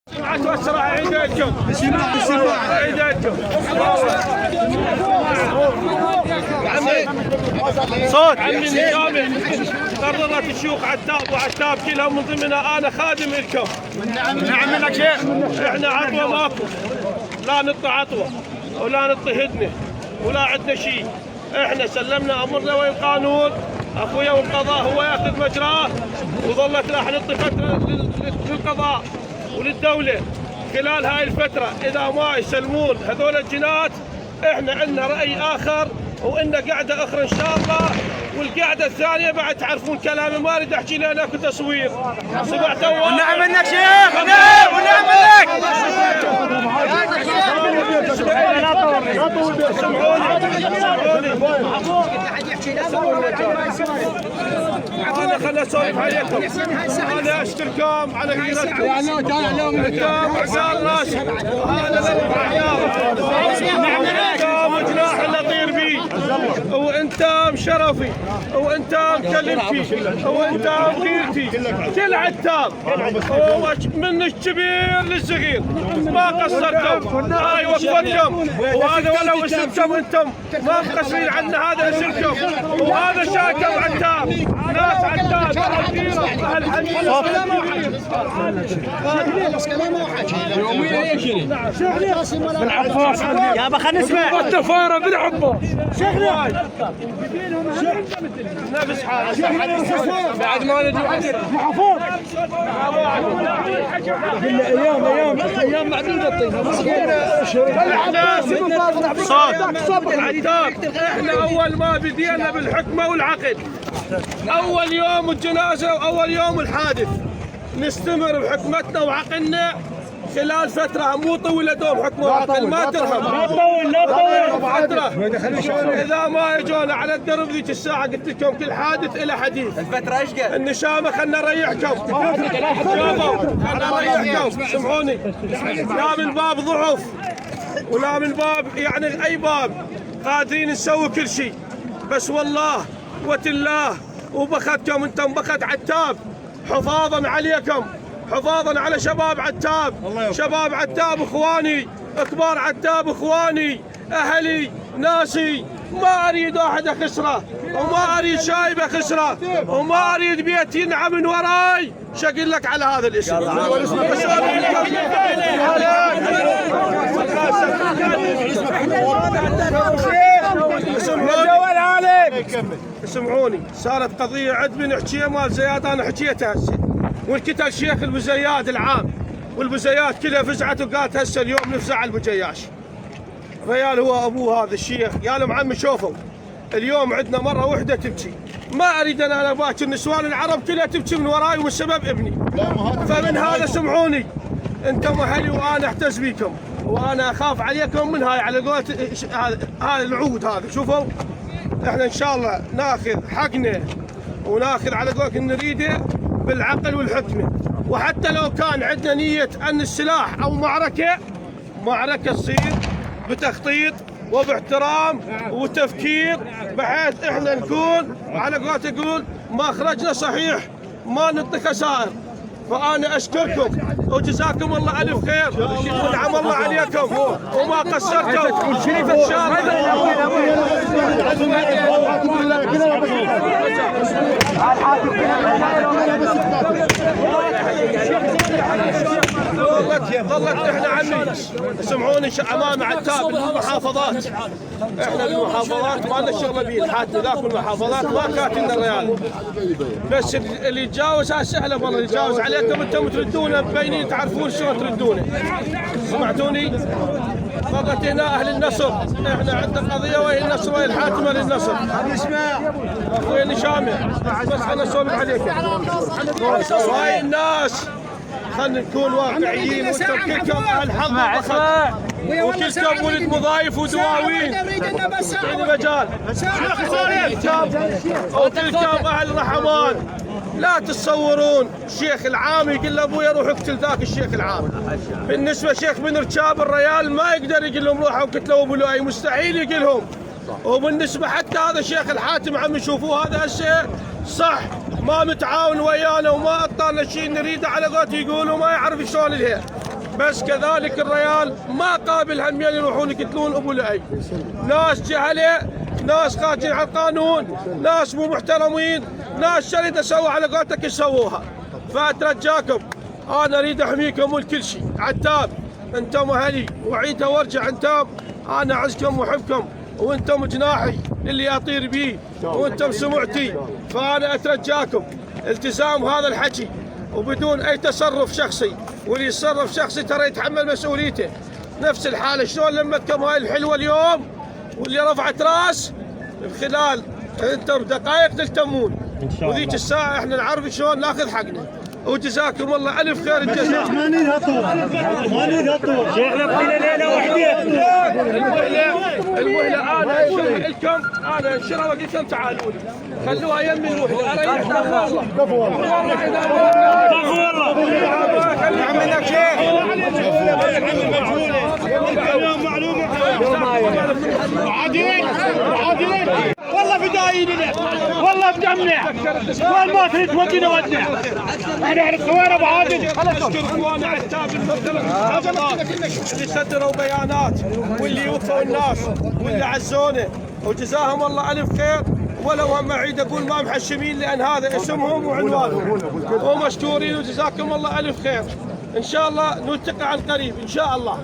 اسرع عيدكم عيدكم صوت عمي الجامع قررت الشيوخ عتاب وعتاب كلهم من ضمنها انا خادم لكم. نعم لك شيخ. احنا عطوه ماكو، لا نطي عطوه ولا نطي هدنه ولا عندنا شيء. احنا سلمنا امرنا والقانون، اخويا والقضاء هو ياخذ مجراه، وظلت راح نعطي فتره للقضاء وللدوله خلال هاي الفتره. اذا ما يسلمون هذول الجنات احنا عندنا راي اخر وإن قاعده اخرى ان شاء الله، والقاعده الثانيه بعد تعرفون كلامي ما اريد احكي لان اكو تصوير. سمعتوا؟ ونعم منك شيخ. ونعم منك. أنا خلنا أسولف عليكم. أنا أشكركم على غيرتكم. أنتم عزال راسي. أنا لكم عيال. أنتم جناح اللي أطير بيه. وأنتم شرفي. وأنتم كلمتي. وأنتم غيرتي. كل عتاب. من الكبير للصغير. ما قصرتم. هاي وقفتكم. وهذا ولو اسمكم أنتم ما مقصرين عنا، هذا اسمكم. وهذا شاكم عتاب. ناس عتاب أهل حميد. يا ابا خلينا نسمع. التفاره بالعباس نفس حالة بعد ما نجي محفوظ ايام معدوده صوت عتاب. احنا اول ما بدينا بالحكمه والعقد، اول يوم الجنازه واول يوم الحادث نستمر بحكمتنا وعقلنا خلال فتره مو طويله دوم حكمه وعقل ما ترهم. لا تطول اذا ما يجونا على الدرب ذيك الساعه قلت لكم كل حادث الى حديث. الفتره ايش قد؟ النشامه خلنا نريحكم. شوفوا خلنا نريحكم سمعوني. لا من باب ضعف ولا من باب يعني اي باب قادرين نسوي كل شيء، بس والله وتالله وبختكم انتم بخت عتاب حفاظا عليكم، حفاظا على شباب عتاب. شباب عتاب اخواني، كبار عتاب اخواني، اهلي ناسي. ما اريد واحد اخسره وما اريد شايب اخسره وما اريد بيت ينعم من وراي. شقل لك على هذا الاسم. اسمعوني، صارت قضيه عدمي نحكيها مال زياد، انا حكيتها هسه والكتل الشيخ البزياد العام، والبزيات كلها فزعت وقالت هسه اليوم نفزع البجياش. ريال هو ابوه هذا الشيخ قال لهم عمي شوفوا اليوم عندنا مره وحده تبكي، ما اريد انا باكر النسوان العرب كلها تبكي من وراي والسبب ابني. فمن هذا سمعوني انتم اهلي وانا احتز بيكم وانا اخاف عليكم من هاي على قولة هذا العود هذا. شوفوا احنا ان شاء الله ناخذ حقنا وناخذ على قولة نريده بالعقل والحكمه، وحتى لو كان عندنا نيه ان السلاح او معركه تصير بتخطيط وباحترام وتفكير بحيث احنا نكون على قولة يقول مخرجنا صحيح ما نعطي خسائر. فانا اشكركم وجزاكم الله الف خير ونعم الله عليكم وما قصرتم. ان شاء ظلت احنا عمي سمعوني امام عتاب المحافظات. احنا بالمحافظات ما لنا شغله بيه، الحاكم ذاك المحافظات ما كاتلنا ريال، بس اللي يتجاوز سهله والله. اللي يتجاوز عليكم انتم تردونه مبينين تعرفون شو تردونه. سمعتوني؟ ظلت هنا اهل النصر، احنا عندنا قضيه وهي النصر وهي الحاكمه للنصر. اخوي النشامه بس خلنا نسولف عليكم. هاي الناس خلنا نكون واقعيين وانتم كلكم اهل حظ وبخت وكلكم ولد مضايف ودواوين عندي مجال وكلكم اهل رحمان. لا تتصورون الشيخ العام يقول له ابويا روح اقتل ذاك الشيخ العام. بالنسبه شيخ بن ركاب الريال ما يقدر يقول لهم روحوا قتلوا ابو لؤي، مستحيل يقولهم. وبالنسبه حتى هذا الشيخ الحاتم عم يشوفوه هذا هسه صح ما متعاون ويانا وما اعطانا شيء نريده على قولته يقولوا ما يعرف شلون الهي. بس كذلك الريال ما قابل همين يروحون يقتلون ابو لؤي. ناس جهله، ناس خارجين على القانون، ناس مو محترمين، ناس شريده سووا على قولتك يسووها. فاترجاكم انا اريد احميكم والكل شيء. عتاب انتم اهلي وعيدها وارجع انتم، انا اعزكم واحبكم وانتم جناحي اللي اطير بيه وانتم سمعتي. فانا اترجاكم التزام هذا الحكي وبدون اي تصرف شخصي، واللي يتصرف شخصي ترى يتحمل مسؤوليته. نفس الحاله شلون لمتكم هاي الحلوه اليوم واللي رفعت راس خلال انتم دقائق تلتمون، وذيك الساعه احنا نعرف شلون ناخذ حقنا. وجزاكم الله الف خير الجزاء. ما نريد هالطول، ما نريد هالطول. شيخنا بقينا ليله وحده. المهله انا اشرح لكم، انا انشرها وقلت لكم تعالوا لي خلوها يمي المهله. اريحنا والله. كفو والله. كفو والله. نعم منك شيخ. والله فدايين والله بدمنا، وين ما تريد ودينا ودنا. احنا على الصوير ابو عادل. اشكر اخواني عتاب اللي صدروا بيانات واللي وفوا الناس واللي عزونا وجزاهم الله الف خير. ولو هم اعيد اقول ما محشمين لان هذا اسمهم وعنوانهم ومشكورين وجزاكم الله الف خير. ان شاء الله نلتقي عن قريب ان شاء الله.